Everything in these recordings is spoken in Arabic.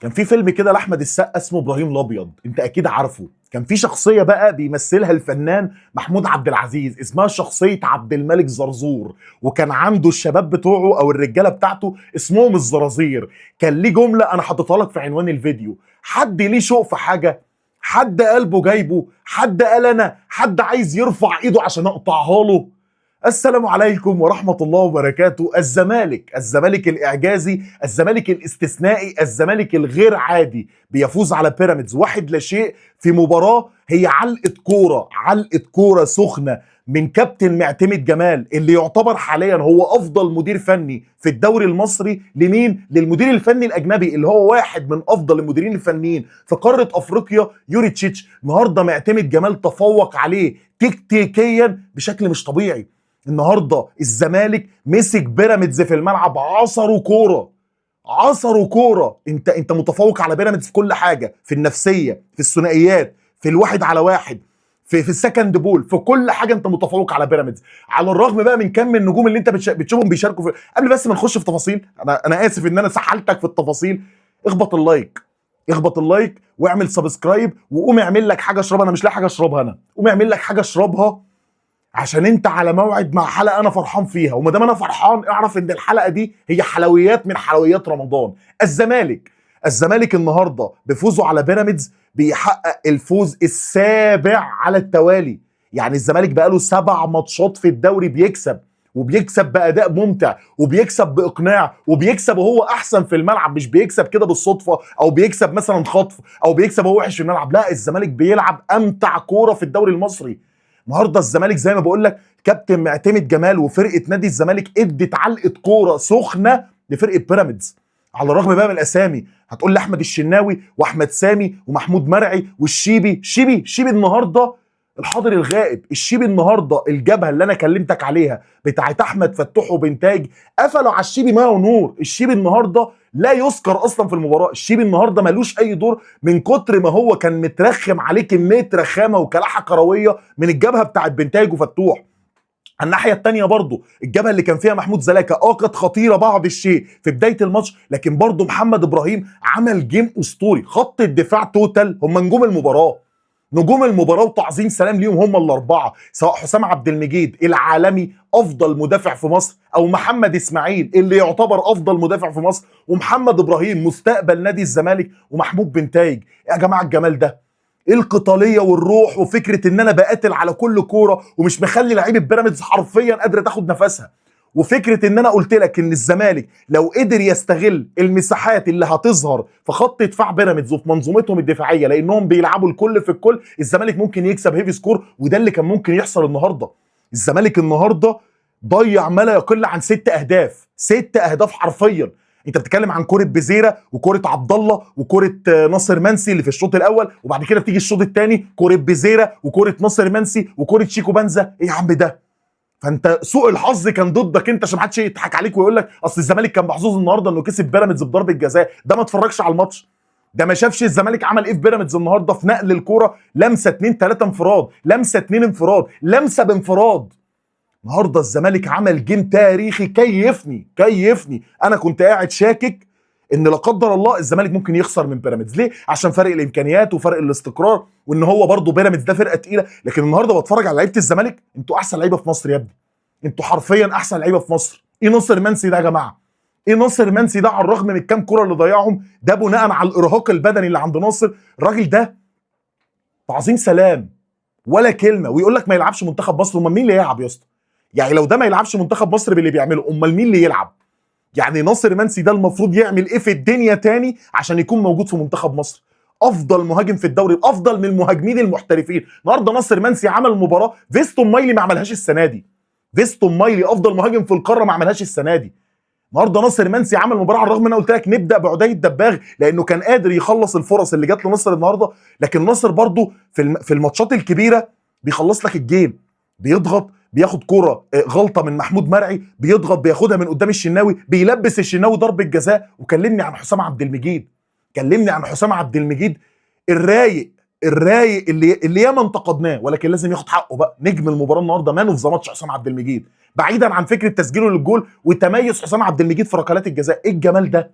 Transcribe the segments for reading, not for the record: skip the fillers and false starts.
كان في فيلم كده لاحمد السقا اسمه ابراهيم الابيض، انت اكيد عارفه. كان في شخصيه بقى بيمثلها الفنان محمود عبد العزيز اسمها شخصيه عبد الملك زرزور، وكان عنده الشباب بتوعه او الرجاله بتاعته اسمهم الزرازير. كان ليه جمله انا حاططها لك في عنوان الفيديو: حد ليه شوق في حاجه، حد قلبه جايبه، حد قال انا، حد عايز يرفع ايده عشان اقطعها له. السلام عليكم ورحمة الله وبركاته. الزمالك الإعجازي، الزمالك الاستثنائي، الزمالك الغير عادي بيفوز على بيراميدز 1-0 في مباراة هي علقة كورة سخنة من كابتن معتمد جمال، اللي يعتبر حاليا هو أفضل مدير فني في الدوري المصري. لمين؟ للمدير الفني الأجنبي اللي هو واحد من أفضل المديرين الفنيين في قارة أفريقيا، يوري تشيتش. النهارده معتمد جمال تفوق عليه تكتيكيا بشكل مش طبيعي. النهارده الزمالك مسك بيراميدز في الملعب، عصروا كوره. انت متفوق على بيراميدز في كل حاجه، في النفسيه، في الثنائيات، في الواحد على واحد، في السكند بول، في كل حاجه انت متفوق على بيراميدز. على الرغم بقى من كم النجوم اللي انت بتشوفهم بيشاركوا في. قبل بس ما نخش في تفاصيل، انا اسف ان انا سحلتك في التفاصيل. اخبط اللايك واعمل سبسكرايب وقوم اعمل لك حاجه اشربها. انا مش لاقي حاجه اشربها، انا قوم اعمل لك حاجه اشربها، عشان انت على موعد مع حلقه انا فرحان فيها. وما دام انا فرحان اعرف ان الحلقه دي هي حلويات من حلويات رمضان. الزمالك النهارده بفوزه على بيراميدز بيحقق الفوز السابع على التوالي. يعني الزمالك بقاله 7 ماتشات في الدوري بيكسب، وبيكسب باداء ممتع، وبيكسب باقناع، وبيكسب وهو احسن في الملعب. مش بيكسب كده بالصدفه، او بيكسب مثلا خطف، او بيكسب وهو وحش في الملعب. لا، الزمالك بيلعب امتع كوره في الدوري المصري. النهارده الزمالك زي ما بقول لك، كابتن معتمد جمال وفرقه نادي الزمالك ادت علقه كوره سخنه لفرقه بيراميدز. على الرغم بقى من الاسامي، هتقول لي احمد الشناوي واحمد سامي ومحمود مرعي والشيبي. شيبي النهارده الحاضر الغائب. الشيبي النهارده الجبهه اللي انا كلمتك عليها بتاعت احمد فتوح وبنتاج قفلوا على الشيبي ماء ونور. الشيبي النهارده لا يذكر اصلا في المباراه. الشيبي النهارده ملوش اي دور من كتر ما هو كان مترخم عليه كميه رخامه وكلاحه كرويه من الجبهه بتاعت بنتاج وفتوح. الناحيه الثانيه برضو الجبهه اللي كان فيها محمود زلاكا كانت خطيره بعض الشيء في بدايه الماتش، لكن برضو محمد ابراهيم عمل جيم اسطوري. خط الدفاع توتال هم نجوم المباراه وتعظيم سلام ليهم. هم الاربعه، سواء حسام عبد المجيد العالمي افضل مدافع في مصر، او محمد اسماعيل اللي يعتبر افضل مدافع في مصر، ومحمد ابراهيم مستقبل نادي الزمالك، ومحمود بنتايج. يا جماعه الجمال ده، ايه القتاليه والروح وفكره ان انا بقاتل على كل كوره ومش مخلي لعيبه بيراميدز حرفيا قادره تاخد نفسها. وفكره ان انا قلت لك ان الزمالك لو قدر يستغل المساحات اللي هتظهر في خط دفاع بيراميدز وفي منظومتهم الدفاعيه، لانهم بيلعبوا الكل في الكل، الزمالك ممكن يكسب هيفي سكور. وده اللي كان ممكن يحصل النهارده. الزمالك النهارده ضيع ما لا يقل عن 6 اهداف حرفيا. انت بتتكلم عن كوره بزيره، وكوره عبد الله، وكوره ناصر منسي اللي في الشوط الاول، وبعد كده بتيجي الشوط الثاني كوره بزيره وكوره ناصر منسي وكوره شيكو بنزا. ايه يا عم ده؟ فانت سوء الحظ كان ضدك انت، عشان ما حدش يضحك عليك ويقول لك اصل الزمالك كان محظوظ النهارده انه كسب بيراميدز بضربه جزاء. ده ما اتفرجش على الماتش، ده ما شافش الزمالك عمل ايه في بيراميدز النهارده في نقل الكوره. لمسه 2 3 انفراد، لمسه 2 انفراد، لمسه بانفراد. النهارده الزمالك عمل جيم تاريخي كيفني. انا كنت قاعد شاكك ان لا قدر الله الزمالك ممكن يخسر من بيراميدز. ليه؟ عشان فرق الامكانيات وفرق الاستقرار، وان هو برضه بيراميدز ده فرقه تقيله. لكن النهارده بتفرج على لعيبه الزمالك، انتوا احسن لعيبه في مصر يا ابني، انتوا حرفيا احسن لعيبه في مصر. ايه ناصر منسي ده يا جماعه؟ ايه ناصر منسي ده؟ على الرغم من الكام كره اللي ضيعهم، ده بناء على الارهاق البدني اللي عند ناصر. الراجل ده تعظيم سلام، ولا كلمه. ويقول لك ما يلعبش منتخب مصر. امال مين اللي يلعب يا اسطى؟ يعني لو ده ما يلعبش منتخب مصر باللي بيعمله، امال مين اللي يلعب؟ يعني ناصر منسي ده المفروض يعمل ايه في الدنيا تاني عشان يكون موجود في منتخب مصر؟ افضل مهاجم في الدوري، افضل من المهاجمين المحترفين. النهارده ناصر منسي عمل مباراه فيستون مايلي ما عملهاش السنه دي. فيستون مايلي افضل مهاجم في القاره ما عملهاش السنه دي. النهارده ناصر منسي عمل مباراه، على الرغم ان انا قلت لك نبدا بعدي الدباغ لانه كان قادر يخلص الفرص اللي جات لناصر النهارده. لكن ناصر برضو في الماتشات الكبيره بيخلص لك الجيم، بيضغط، بياخد كوره غلطه من محمود مرعي، بيضغط بياخدها من قدام الشناوي، بيلبس الشناوي ضربه جزاء. وكلمني عن حسام عبد المجيد، الرايق اللي ياما انتقدناه، ولكن لازم ياخد حقه بقى. نجم المباراه النهارده، مان اوف ذا ماتش حسام عبد المجيد، بعيدا عن فكره تسجيله للجول وتميز حسام عبد المجيد في ركلات الجزاء. ايه الجمال ده؟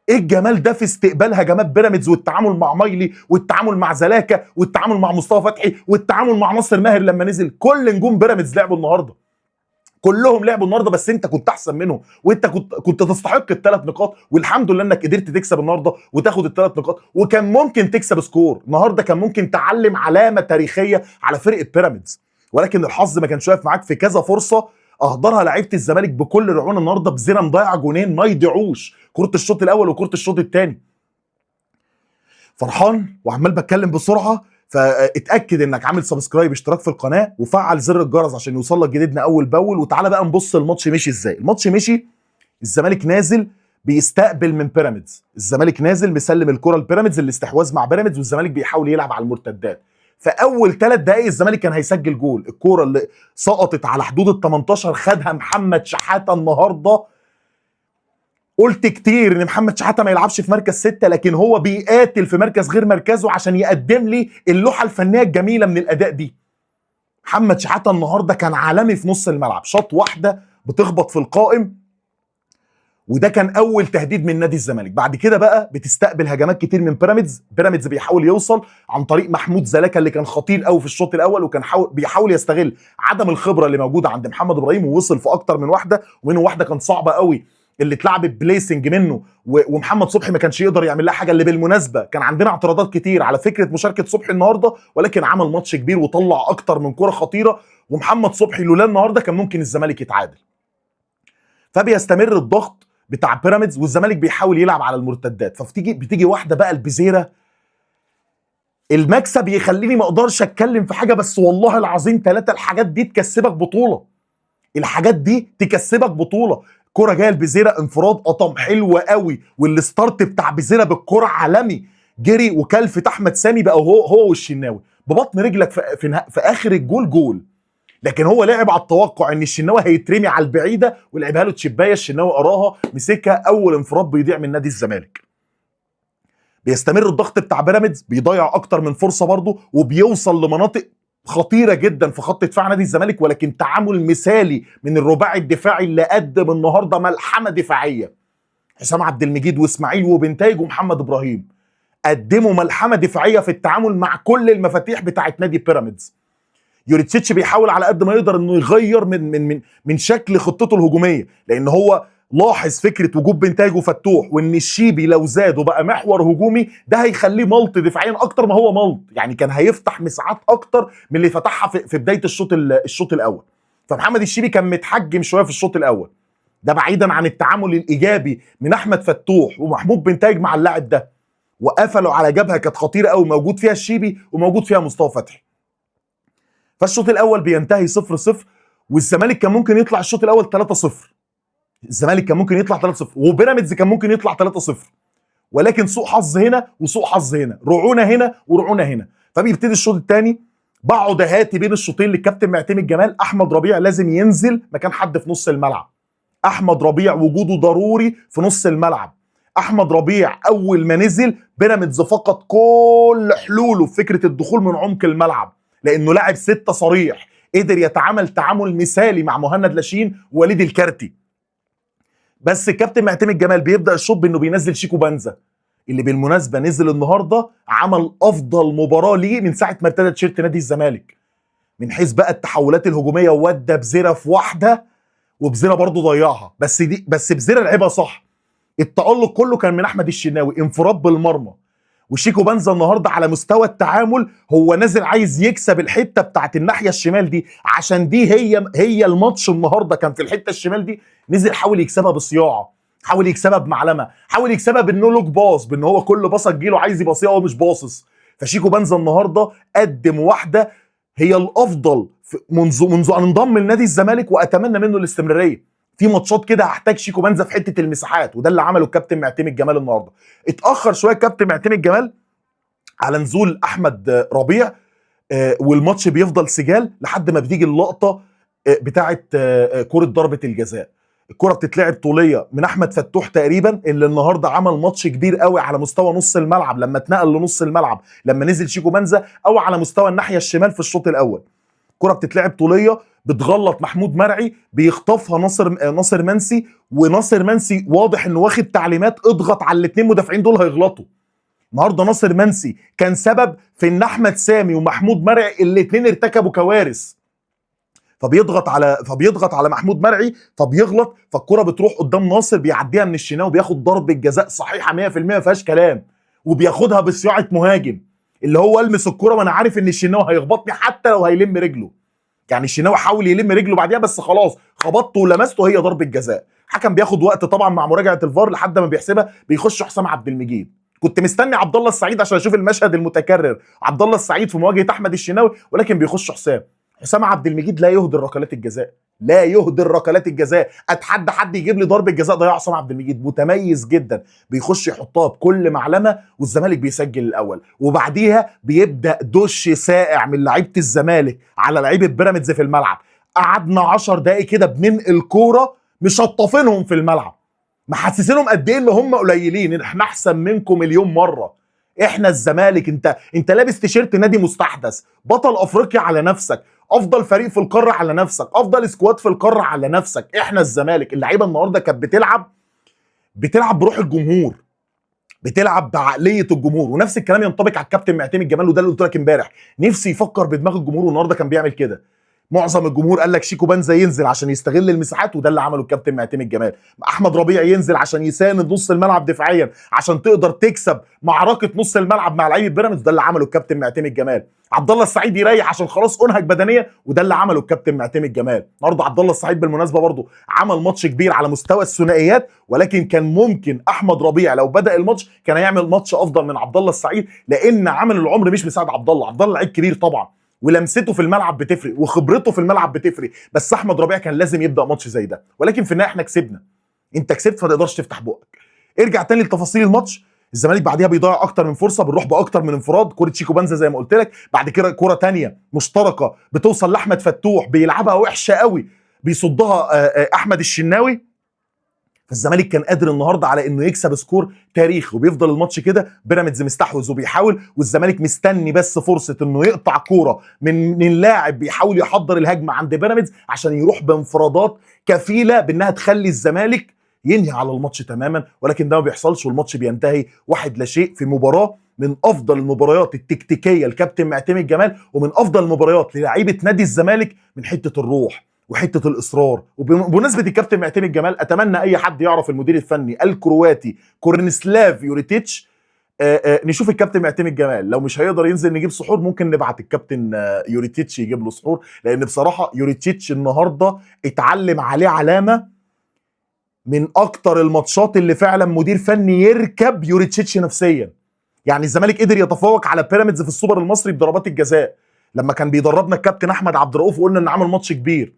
ايه الجمال ده في استقبال هجمات بيراميدز والتعامل مع مايلي والتعامل مع زلاكا والتعامل مع مصطفى فتحي والتعامل مع ناصر ماهر لما نزل. كل نجوم بيراميدز لعبوا النهارده، كلهم لعبوا النهارده، بس انت كنت احسن منهم، وانت كنت تستحق الثلاث نقاط، والحمد لله انك قدرت تكسب النهارده وتاخد الثلاث نقاط، وكان ممكن تكسب سكور النهارده، كان ممكن تعلم علامه تاريخيه على فرقه بيراميدز، ولكن الحظ ما كانش واقف معاك في كذا فرصه اهدرها لعيبه الزمالك بكل رعونه النهارده. بزينه مضيع جونين ما يضيعوش، كره الشوط الاول وكره الشوط الثاني. فرحان وعمال بتكلم بسرعه، فاتاكد انك عامل سبسكرايب اشتراك في القناه وفعل زر الجرس عشان يوصل لك جديدنا اول باول. وتعالى بقى نبص الماتش مشي ازاي. الماتش مشي الزمالك نازل بيستقبل من بيراميدز، الزمالك نازل مسلم الكره لبيراميدز، الاستحواذ مع بيراميدز، والزمالك بيحاول يلعب على المرتدات. فاول 3 دقائق الزمالك كان هيسجل جول، الكوره اللي سقطت على حدود ال 18 خدها محمد شحاته النهارده. قلت كتير ان محمد شحاته ما يلعبش في مركز 6، لكن هو بيقاتل في مركز غير مركزه عشان يقدم لي اللوحه الفنيه الجميله من الاداء دي. محمد شحاته النهارده كان عالمي في نص الملعب، شاط واحده بتخبط في القائم، وده كان اول تهديد من نادي الزمالك. بعد كده بقى بتستقبل هجمات كتير من بيراميدز، بيراميدز بيحاول يوصل عن طريق محمود زلاكا اللي كان خطير قوي في الشوط الاول، وكان بيحاول يستغل عدم الخبره اللي موجوده عند محمد ابراهيم، ووصل في اكتر من واحده، ومنهم واحده كانت صعبه قوي اللي اتلعبت بليسنج منه، ومحمد صبحي ما كانش يقدر يعمل لها حاجه. اللي بالمناسبه كان عندنا اعتراضات كتير على فكره مشاركه صبحي النهارده، ولكن عمل ماتش كبير وطلع اكتر من كره خطيره، ومحمد صبحي لولا النهارده كان ممكن الزمالك يتعادل. فبيستمر الضغط بتاع بيراميدز والزمالك بيحاول يلعب على المرتدات. بتيجي واحده بقى البزيره، المكسب يخليني ما اقدرش اتكلم في حاجه، بس والله العظيم 3 الحاجات دي تكسبك بطوله، الحاجات دي تكسبك بطوله. كرة جايه البزيره انفراد قطم حلو قوي، والستارت بتاع بزيره بالكرة عالمي، جري وكلفة احمد سامي بقى هو والشناوي ببطن رجلك في اخر الجول جول. لكن هو لعب على التوقع ان الشناوي هيترمي على البعيده ولعبها له تشبايه، الشناوي قراها مسكها، اول انفراد بيضيع من نادي الزمالك. بيستمر الضغط بتاع بيراميدز، بيضيع اكتر من فرصه برضه، وبيوصل لمناطق خطيره جدا في خط دفاع نادي الزمالك، ولكن تعامل مثالي من الرباعي الدفاعي اللي قدم النهارده ملحمه دفاعيه. حسام عبد المجيد واسماعيل وبنتايج ومحمد ابراهيم قدموا ملحمه دفاعيه في التعامل مع كل المفاتيح بتاعه نادي بيراميدز. يوريتشيتش بيحاول على قد ما يقدر انه يغير من شكل خطته الهجوميه، لان هو لاحظ فكره وجود بنتايج وفتوح، وان الشيبي لو زاد وبقى محور هجومي ده هيخليه ملط دفاعيا اكتر ما هو ملط، يعني كان هيفتح مساحات اكتر من اللي فتحها في بدايه الشوط الاول. فمحمد الشيبي كان متحجم شويه في الشوط الاول، ده بعيدا عن التعامل الايجابي من احمد فتوح ومحمود بنتايج مع اللاعب ده، وقفلوا على جبهه كانت خطيره قوي، موجود فيها الشيبي وموجود فيها مصطفى فتحي. فالشوط الاول بينتهي 0-0، والزمالك كان ممكن يطلع الشوط الاول 3-0، الزمالك كان ممكن يطلع 3-0 وبيراميدز كان ممكن يطلع 3-0، ولكن سوء حظ هنا وسوء حظ هنا، رعونه هنا ورعونه هنا. فبيبتدي الشوط الثاني، بقعد اهاتي بين الشوطين للكابتن معتمد جمال، احمد ربيع لازم ينزل مكان حد في نص الملعب، احمد ربيع وجوده ضروري في نص الملعب. احمد ربيع اول ما نزل بيراميدز فقد كل حلوله في فكره الدخول من عمق الملعب، لانه لاعب 6 صريح قدر يتعامل تعامل مثالي مع مهند لاشين ووليد الكارتي. بس الكابتن معتمد جمال بيبدا الشوط بانه بينزل شيكو بنزا، اللي بالمناسبه نزل النهارده عمل افضل مباراه ليه من ساعه ما ارتدى تيشيرت نادي الزمالك، من حيث بقى التحولات الهجوميه، وودى بزيره في واحده وبزيره برضه ضيعها، بس بزيره لعبها صح. التألق كله كان من احمد الشناوي، انفراد بالمرمى. وشيكو بنزا النهارده على مستوى التعامل هو نازل عايز يكسب الحته بتاعت الناحيه الشمال دي، عشان دي هي الماتش النهارده كان في الحته الشمال دي، نزل حاول يكسبها بصياعه، حاول يكسبها بمعلمه، حاول يكسبها بانه لوك باص، بان هو كل باصه تجيله عايز يباصيها وهو مش باصص. فشيكو بنزا النهارده قدم واحده هي الافضل منذ ان انضم لنادي الزمالك، واتمنى منه الاستمراريه. في ماتشات كده هحتاج شيكو بنزا في حته المساحات، وده اللي عمله الكابتن معتمد جمال النهارده. اتاخر شويه الكابتن معتمد جمال على نزول احمد ربيع، والماتش بيفضل سجال لحد ما بتيجي اللقطه بتاعه كره ضربه الجزاء. الكره بتتلعب طوليه من احمد فتوح تقريبا، اللي النهارده عمل ماتش كبير قوي على مستوى نص الملعب لما اتنقل لنص الملعب لما نزل شيكو بنزا، او على مستوى الناحيه الشمال في الشوط الاول. كره بتتلعب طوليه بتغلط محمود مرعي، بيخطفها ناصر منسي، وناصر منسي واضح انه واخد تعليمات اضغط على الاثنين مدافعين دول هيغلطوا. النهارده ناصر منسي كان سبب في ان احمد سامي ومحمود مرعي الاثنين ارتكبوا كوارث. فبيضغط على محمود مرعي فبيغلط، فالكره بتروح قدام ناصر بيعديها من الشناوي، بياخد ضربه جزاء صحيحه 100% ما فيهاش كلام، وبياخدها بصياعه مهاجم اللي هو المس الكره وانا عارف ان الشناوي هيخبطني حتى لو هيلم رجله. يعني الشناوي حاول يلم رجله بعديها بس خلاص خبطته ولمسته، هي ضربه جزاء. حكم بياخد وقت طبعا مع مراجعه الفار لحد ما بيحسبها، بيخش حسام عبد المجيد. كنت مستني عبد الله السعيد عشان اشوف المشهد المتكرر، عبد الله السعيد في مواجهه احمد الشناوي، ولكن بيخش حسام عبد المجيد لا يهدر ركلات الجزاء، لا يهدر ركلات الجزاء. اتحدى حد يجيب لي ضربه جزاء ضيعها حسام عبد المجيد، متميز جدا، بيخش يحطها بكل معلمه، والزمالك بيسجل الاول. وبعديها بيبدا دش سائع من لعيبه الزمالك على لعيبه بيراميدز في الملعب. قعدنا 10 دقائق كده بننقل كوره مشطفينهم في الملعب، محسسينهم قد ايه ان هم قليلين، احنا احسن منكم مليون مره. احنا الزمالك، انت لابس تيشيرت نادي مستحدث، بطل افريقيا على نفسك، افضل فريق في القاره على نفسك، افضل سكواد في القاره على نفسك. احنا الزمالك. اللعيبه النهارده كانت بتلعب بروح الجمهور، بتلعب بعقليه الجمهور، ونفس الكلام ينطبق على الكابتن معتمد جمال، وده اللي قلت لك امبارح، نفسي يفكر بدماغ الجمهور، والنهارده كان بيعمل كده. معظم الجمهور قال لك شيكو بنزا ينزل عشان يستغل المساحات، وده اللي عمله الكابتن معتمد جمال. احمد ربيع ينزل عشان يساند نص الملعب دفاعيا عشان تقدر تكسب معركه نص الملعب مع لعيبه بيراميدز، ده اللي عمله الكابتن معتمد جمال. عبد الله السعيد يريح عشان خلاص انهك بدنيا، وده اللي عمله الكابتن معتمد جمال. النهارده عبد الله السعيد بالمناسبه برضه عمل ماتش كبير على مستوى الثنائيات، ولكن كان ممكن احمد ربيع لو بدا الماتش كان هيعمل ماتش افضل من عبد الله السعيد، لان عامل العمر مش مساعد عبد الله. عبد الله لعيب كبير طبعا، ولمسته في الملعب بتفرق، وخبرته في الملعب بتفرق، بس احمد ربيع كان لازم يبدا ماتش زي ده. ولكن في النهايه احنا كسبنا، انت كسبت فما تقدرش تفتح بقك. ارجع تاني لتفاصيل الماتش. الزمالك بعديها بيضيع اكتر من فرصه، بنروح باكتر من انفراد، كوره شيكو بنزا زي ما قلت لك، بعد كده كوره تانية مشتركه بتوصل لاحمد فتوح بيلعبها وحشه قوي، بيصدها احمد الشناوي. فالزمالك كان قادر النهارده على انه يكسب سكور تاريخي، وبيفضل الماتش كده بيراميدز مستحوذ وبيحاول، والزمالك مستني بس فرصه انه يقطع كوره من لاعب بيحاول يحضر الهجمه عند بيراميدز عشان يروح بانفرادات كفيله بانها تخلي الزمالك ينهي على الماتش تماما. ولكن ده ما بيحصلش، والماتش بينتهي 1-0 في مباراه من افضل المباريات التكتيكيه الكابتن معتمد جمال، ومن افضل المباريات للاعيبه نادي الزمالك من حته الروح وحته الاصرار. وبمناسبه الكابتن معتمد جمال، اتمنى اي حد يعرف المدير الفني الكرواتي كورنسلاف يوريتيتش، نشوف الكابتن معتمد جمال لو مش هيقدر ينزل نجيب سحور، ممكن نبعت الكابتن يوريتيتش يجيب له سحور، لان بصراحه يوريتيتش النهارده اتعلم عليه علامه من اكتر الماتشات اللي فعلا مدير فني يركب يوريتيتش نفسيا. يعني الزمالك قدر يتفوق على بيراميدز في السوبر المصري بضربات الجزاء لما كان بيدربنا الكابتن احمد عبد الرؤوف، وقلنا ان عمل ماتش كبير.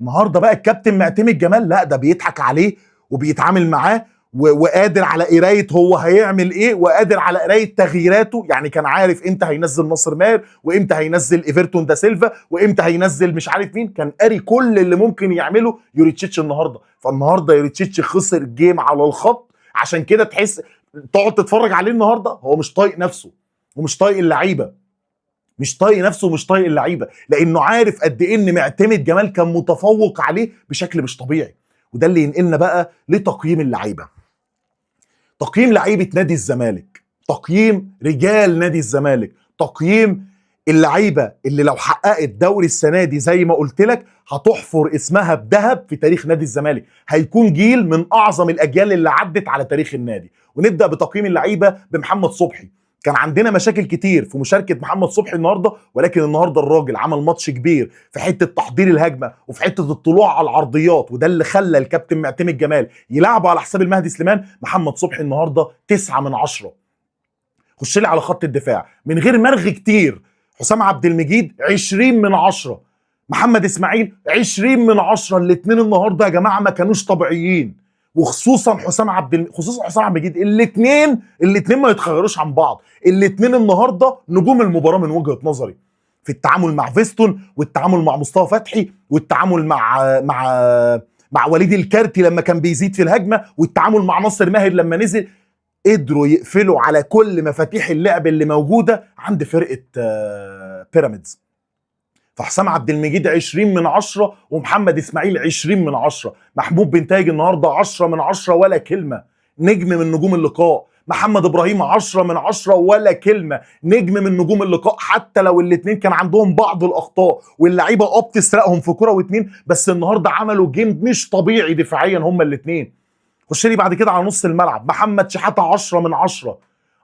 النهارده بقى الكابتن معتمد جمال لا، ده بيضحك عليه وبيتعامل معاه، وقادر على قرايه هو هيعمل ايه، وقادر على قرايه تغييراته. يعني كان عارف امتى هينزل ناصر ماهر، وامتى هينزل ايفرتون دا سيلفا، وامتى هينزل مش عارف مين، كان قاري كل اللي ممكن يعمله يوريتشيتش النهارده. فالنهارده يوريتشيتش خسر جيم على الخط، عشان كده تحس تقعد تتفرج عليه النهارده هو مش طايق نفسه ومش طايق اللعيبه، مش طايق نفسه ومش طايق اللعيبه، لانه عارف قد ايه ان معتمد جمال كان متفوق عليه بشكل مش طبيعي. وده اللي ينقلنا بقى لتقييم اللعيبه، تقييم لعيبه نادي الزمالك، تقييم رجال نادي الزمالك، تقييم اللعيبه اللي لو حققت دوري السنه دي زي ما قلت لك هتحفر اسمها بذهب في تاريخ نادي الزمالك، هيكون جيل من اعظم الاجيال اللي عدت على تاريخ النادي. ونبدا بتقييم اللعيبه بمحمد صبحي. كان عندنا مشاكل كتير في مشاركه محمد صبحي النهارده، ولكن النهارده الراجل عمل ماتش كبير في حته تحضير الهجمه وفي حته الطلوع على العرضيات، وده اللي خلى الكابتن معتمد جمال يلعبه على حساب المهدي سليمان. محمد صبحي النهارده 9/10. خش لي على خط الدفاع من غير مرغي كتير، حسام عبد المجيد 20/10، محمد اسماعيل 20/10. الاثنين النهارده يا جماعه ما كانوش طبيعيين، وخصوصا حسام عبد المجيد. الاثنين ما يتخيروش عن بعض. الاثنين النهارده نجوم المباراه من وجهه نظري، في التعامل مع فيستون، والتعامل مع مصطفى فتحي، والتعامل مع وليد الكارتي لما كان بيزيد في الهجمه، والتعامل مع ناصر ماهر لما نزل. قدروا يقفلوا على كل مفاتيح اللعب اللي موجوده عند فرقه بيراميدز. فحسام عبد المجيد 20 من 10 ومحمد اسماعيل 20 من 10. محمود بنتايج النهارده 10 من 10 ولا كلمه، نجم من نجوم اللقاء. محمد ابراهيم 10 من 10 ولا كلمه، نجم من نجوم اللقاء. حتى لو الاثنين كان عندهم بعض الاخطاء واللعيبه بتسرقهم في كره واتنين، بس النهارده عملوا جيم مش طبيعي دفاعيا هما الاثنين. خش لي بعد كده على نص الملعب، محمد شحاته 10 من 10،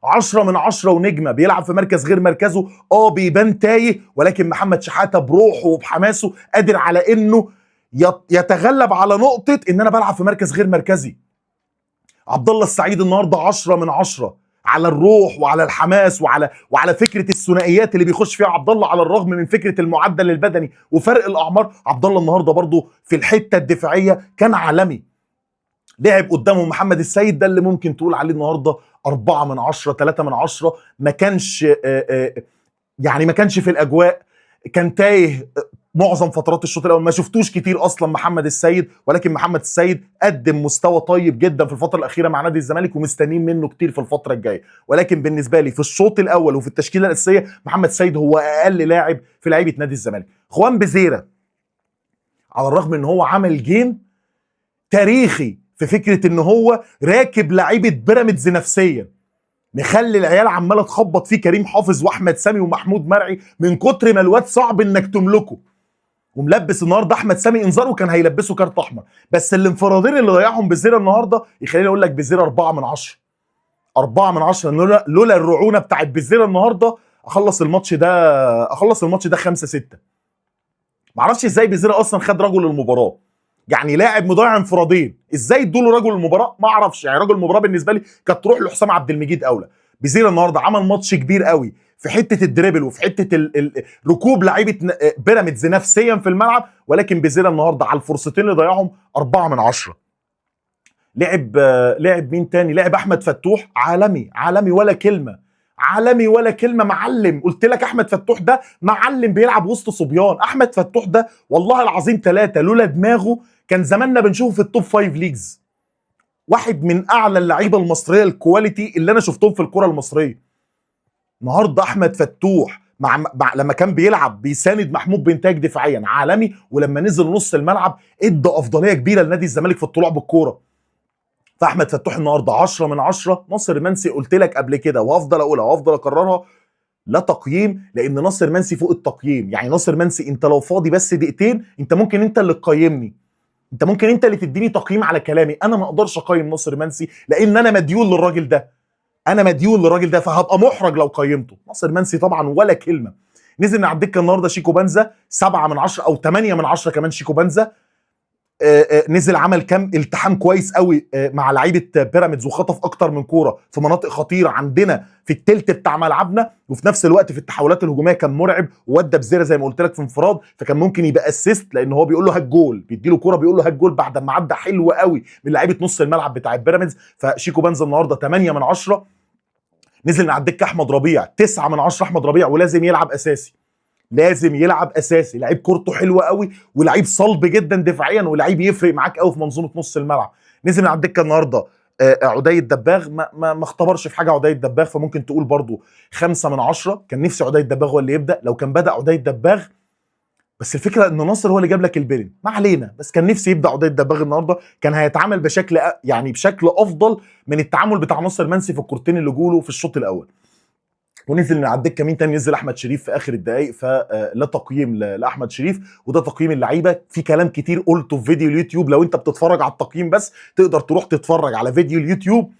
10 من 10 ونجمه. بيلعب في مركز غير مركزه، بيبان تايه، ولكن محمد شحاته بروحه وبحماسه قادر على انه يتغلب على نقطه ان انا بلعب في مركز غير مركزي. عبد الله السعيد النهارده 10 من 10 على الروح وعلى الحماس وعلى فكره الثنائيات اللي بيخش فيها عبد الله، على الرغم من فكره المعدل البدني وفرق الاعمار. عبد الله النهارده برضه في الحته الدفاعيه كان عالمي. لعب قدامه محمد السيد، ده اللي ممكن تقول عليه النهارده 4 من 10، 3 من 10. ما كانش يعني ما كانش في الاجواء، كان تايه معظم فترات الشوط الاول، ما شفتوش كتير اصلا محمد السيد. ولكن محمد السيد قدم مستوى طيب جدا في الفتره الاخيره مع نادي الزمالك، ومستنيين منه كتير في الفتره الجايه. ولكن بالنسبه لي في الشوط الاول وفي التشكيله الاساسيه، محمد السيد هو اقل لاعب في لعيبه نادي الزمالك. خوان بزيرة على الرغم ان هو عمل جيم تاريخي في فكره ان هو راكب لعيبه بيراميدز نفسيا، مخلي العيال عماله تخبط فيه، كريم حافظ واحمد سامي ومحمود مرعي، من كتر ما الواد صعب انك تملكه. وملبس النهارده احمد سامي انذار، وكان هيلبسه كارت احمر. بس الانفرادين اللي ضيعهم بزيرة النهارده يخليني اقول لك بزيرة 4 من 10، 4 من 10. لولا الرعونه بتاعت بزيرة النهارده اخلص الماتش ده 5-6. معرفش ازاي بزيرة اصلا خد رجل المباراه، يعني لاعب مضيع انفرادين ازاي ادوا له رجل المباراه؟ ما اعرفش. يعني رجل المباراه بالنسبه لي كانت تروح لحسام عبد المجيد اولى. بزيرة النهارده عمل ماتش كبير قوي في حته الدريبل وفي حته ركوب لعيبه بيراميدز نفسيا في الملعب. ولكن بزيرة النهارده على الفرصتين اللي ضيعهم 4 من 10. لعب مين تاني؟ لعب احمد فتوح، عالمي ولا كلمه، عالمي ولا كلمه. معلم، قلت لك احمد فتوح ده معلم بيلعب وسط صبيان. احمد فتوح ده والله العظيم 3 لولا دماغه كان زماننا بنشوفه في التوب 5 ليجز. واحد من اعلى اللعيبه المصريه الكواليتي اللي انا شفتهم في الكره المصريه. النهارده احمد فتوح لما كان بيلعب بيساند محمود بنتايج دفاعيا عالمي، ولما نزل نص الملعب ادى افضليه كبيره لنادي الزمالك في الطلوع بالكوره. فاحمد فتوح النهارده 10 من 10. ناصر منسي قلت لك قبل كده وهفضل اقولها وهفضل اكررها، لا تقييم، لان ناصر منسي فوق التقييم. يعني ناصر منسي انت لو فاضي بس دقيقتين انت ممكن انت اللي تقيمني، انت ممكن انت اللي تديني تقييم على كلامي. انا ما اقدرش اقيم ناصر منسي لان انا مديون للراجل ده، فهبقى محرج لو قيمته. ناصر منسي طبعا ولا كلمه. نزل من على الدكه النهارده شيكو بنزا 7 من 10 او 8 من 10 كمان. شيكو بنزا نزل عمل كام التحام كويس قوي مع لعيبه بيراميدز، وخطف اكتر من كوره في مناطق خطيره عندنا في التلت بتاع ملعبنا، وفي نفس الوقت في التحولات الهجوميه كان مرعب. وودى بزيرة زي ما قلت لك في انفراد، فكان ممكن يبقى اسيست، لان هو بيقول له هات جول، بيديله كوره بيقول له هات جول بعد ما عدى حلو قوي من لعيبه نص الملعب بتاع بيراميدز. فشيكو بنزا النهارده 8 من 10. نزل على الدكه احمد ربيع 9 من 10. احمد ربيع ولازم يلعب اساسي، لازم يلعب اساسي. لعيب كورته حلوه قوي، ولعيب صلب جدا دفاعيا، ولعيب يفرق معاك قوي في منظومه نص الملعب. نزل على الدكه النهارده عدي الدباغ، ما اختبرش في حاجه عدي الدباغ، فممكن تقول برضو 5 من 10. كان نفسي عدي الدباغ هو اللي يبدا، لو كان بدا عدي الدباغ. بس الفكره ان ناصر هو اللي جاب لك البيلين، ما علينا. بس كان نفسي يبدا عدي الدباغ النهارده، كان هيتعامل بشكل افضل من التعامل بتاع ناصر منسي في الكورتين اللي جوله في الشوط الاول. ونزل من على الدكه مين تاني؟ نزل احمد شريف في اخر الدقائق. فلا تقييم لاحمد شريف، وده تقييم اللعيبه. في كلام كتير قلته في فيديو اليوتيوب، لو انت بتتفرج على التقييم بس تقدر تروح تتفرج على فيديو اليوتيوب،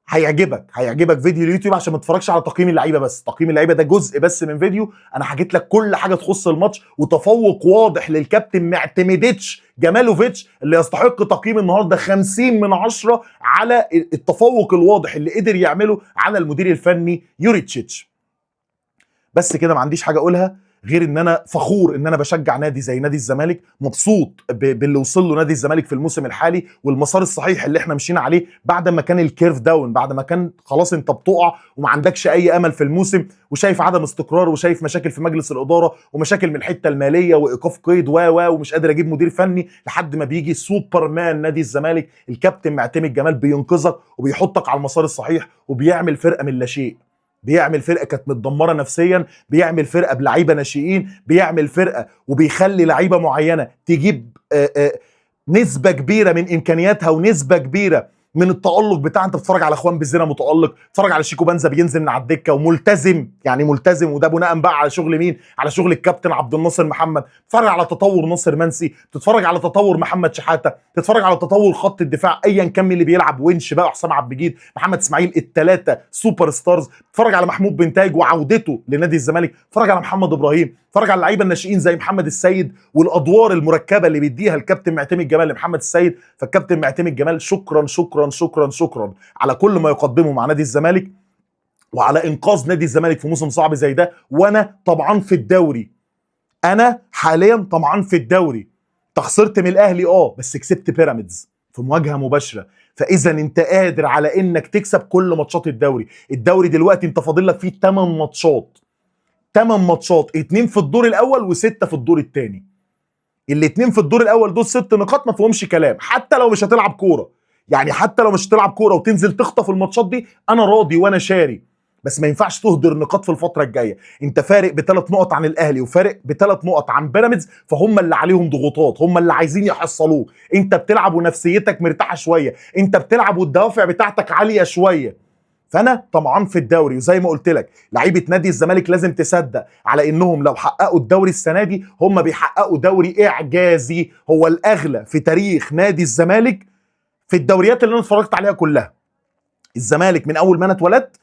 هيعجبك فيديو اليوتيوب عشان ما تتفرجش على تقييم اللعيبه بس. تقييم اللعيبه ده جزء بس من فيديو، انا حكيت لك كل حاجه تخص الماتش، وتفوق واضح للكابتن معتمدتش جمالوفيتش اللي يستحق تقييم النهارده 50 من 10 على التفوق الواضح اللي قدر يعمله على المدير الفني يوريتشيتش. بس كده، ما عنديش حاجه اقولها غير ان انا فخور ان انا بشجع نادي زي نادي الزمالك، مبسوط باللي وصل له نادي الزمالك في الموسم الحالي، والمسار الصحيح اللي احنا مشينا عليه بعد ما كان الكيرف داون، بعد ما كان خلاص انت بتقع وما عندكش اي امل في الموسم، وشايف عدم استقرار، وشايف مشاكل في مجلس الاداره، ومشاكل من الحته الماليه، وايقاف قيد ومش قادر اجيب مدير فني، لحد ما بيجي سوبرمان نادي الزمالك الكابتن معتمد جمال بينقذك وبيحطك على المسار الصحيح، وبيعمل فرقه من لا شيء. بيعمل فرقه كانت متدمره نفسيا، بيعمل فرقه بلعيبه ناشئين، بيعمل فرقه وبيخلي لعيبه معينه تجيب نسبه كبيره من امكانياتها ونسبه كبيره من التألق بتاع. انت بتتفرج على اخوان بزينة متألق، بتتفرج على شيكو بنزا بينزل من على الدكه وملتزم، يعني ملتزم، وده بناء بقى على شغل مين؟ على شغل الكابتن عبد الناصر محمد. بتتفرج على تطور ناصر منسي، بتتفرج على تطور محمد شحاته، بتتفرج على تطور خط الدفاع ايا كان اللي بيلعب، ونش بقى، حسام عبد المجيد، محمد اسماعيل، الثلاثه سوبر ستارز. بتتفرج على محمود بنتايج وعودته لنادي الزمالك، بتتفرج على محمد ابراهيم، بتتفرج على اللعيبه الناشئين زي محمد السيد والادوار المركبه اللي بيديها الكابتن معتمد جمال لمحمد السيد. فالكابتن معتمد جمال شكرا شكرا شكرا شكرا على كل ما يقدمه مع نادي الزمالك وعلى انقاذ نادي الزمالك في موسم صعب زي ده. وانا طبعا في الدوري، انا حاليا طبعا في الدوري. خسرت من الاهلي بس كسبت بيراميدز في مواجهه مباشره. فاذا انت قادر على انك تكسب كل ماتشات الدوري. الدوري دلوقتي انت فاضل لك فيه 8 ماتشات، 8 ماتشات، 2 في الدور الاول و6 في الدور الثاني. الاثنين في الدور الاول دول 6 نقاط ما فيهمش كلام، حتى لو مش هتلعب كوره. يعني حتى لو مش هتلعب كوره وتنزل تخطف الماتشات دي، انا راضي وانا شاري. بس ما ينفعش تهدر نقاط في الفتره الجايه. انت فارق ب3 نقط عن الاهلي وفارق ب3 نقط عن بيراميدز، فهم اللي عليهم ضغوطات، هم اللي عايزين يحصلوه. انت بتلعب ونفسيتك مرتاحه شويه، انت بتلعب والدوافع بتاعتك عاليه شويه. فانا طمعان في الدوري. وزي ما قلت لك، لعيبه نادي الزمالك لازم تصدق على انهم لو حققوا الدوري السنه دي هم بيحققوا دوري اعجازي، هو الاغلى في تاريخ نادي الزمالك في الدوريات اللي انا اتفرجت عليها كلها. الزمالك من اول ما انا اتولدت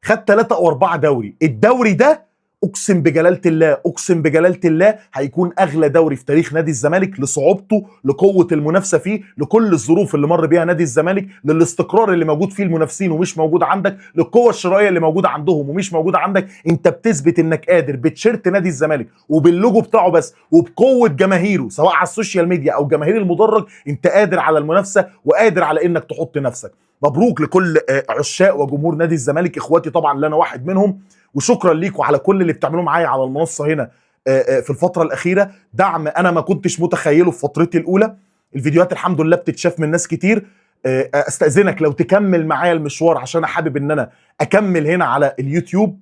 خد 3 أو 4 دوري. الدوري ده اقسم بجلاله الله، اقسم بجلاله الله هيكون اغلى دوري في تاريخ نادي الزمالك، لصعوبته، لقوه المنافسه فيه، لكل الظروف اللي مر بيها نادي الزمالك، للاستقرار اللي موجود فيه المنافسين ومش موجود عندك، للقوه الشرائيه اللي موجوده عندهم ومش موجوده عندك. انت بتثبت انك قادر بتيشيرت نادي الزمالك وباللوجو بتاعه بس وبقوه جماهيره سواء على السوشيال ميديا او جماهير المدرج، انت قادر على المنافسه وقادر على انك تحط نفسك. مبروك لكل عشاق وجمهور نادي الزمالك، اخواتي طبعا اللي انا واحد منهم. وشكرا ليكم على كل اللي بتعملوه معايا على المنصه هنا في الفتره الاخيره. دعم انا ما كنتش متخيله في فترتي الاولى. الفيديوهات الحمد لله بتتشاف من ناس كتير. استاذنك لو تكمل معايا المشوار، عشان حابب ان انا اكمل هنا على اليوتيوب،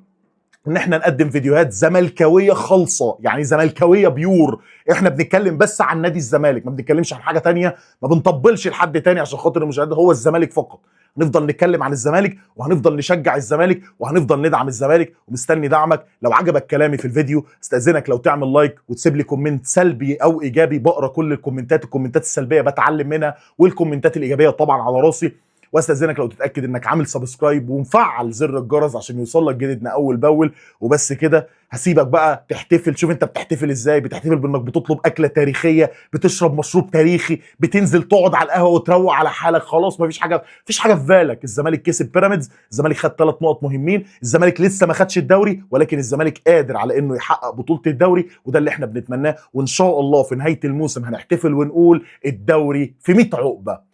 ان احنا نقدم فيديوهات زملكاويه خالصه، يعني زملكاويه بيور. احنا بنتكلم بس عن نادي الزمالك، ما بنتكلمش عن حاجه تانية، ما بنطبلش لحد تاني عشان خاطر المشاهد، هو الزمالك فقط. هنفضل نتكلم عن الزمالك وهنفضل نشجع الزمالك وهنفضل ندعم الزمالك، ومستني دعمك. لو عجبك كلامي في الفيديو استاذنك لو تعمل لايك وتسيب لي كومنت سلبي او ايجابي. بقرا كل الكومنتات السلبيه بتعلم منها، والكومنتات الايجابيه طبعا على راسي. واستاذنك لو تتاكد انك عامل سبسكرايب ومفعل زر الجرس عشان يوصل لك جديدنا اول باول. وبس كده، هسيبك بقى تحتفل. شوف انت بتحتفل ازاي، بتحتفل بانك بتطلب اكله تاريخيه، بتشرب مشروب تاريخي، بتنزل تقعد على القهوه وتروق على حالك. خلاص مفيش حاجه في بالك. الزمالك كسب بيراميدز، الزمالك خد 3 نقط مهمين، الزمالك لسه ما خدش الدوري، ولكن الزمالك قادر على انه يحقق بطوله الدوري، وده اللي احنا بنتمناه. وان شاء الله في نهايه الموسم هنحتفل ونقول الدوري في 100 عقبه.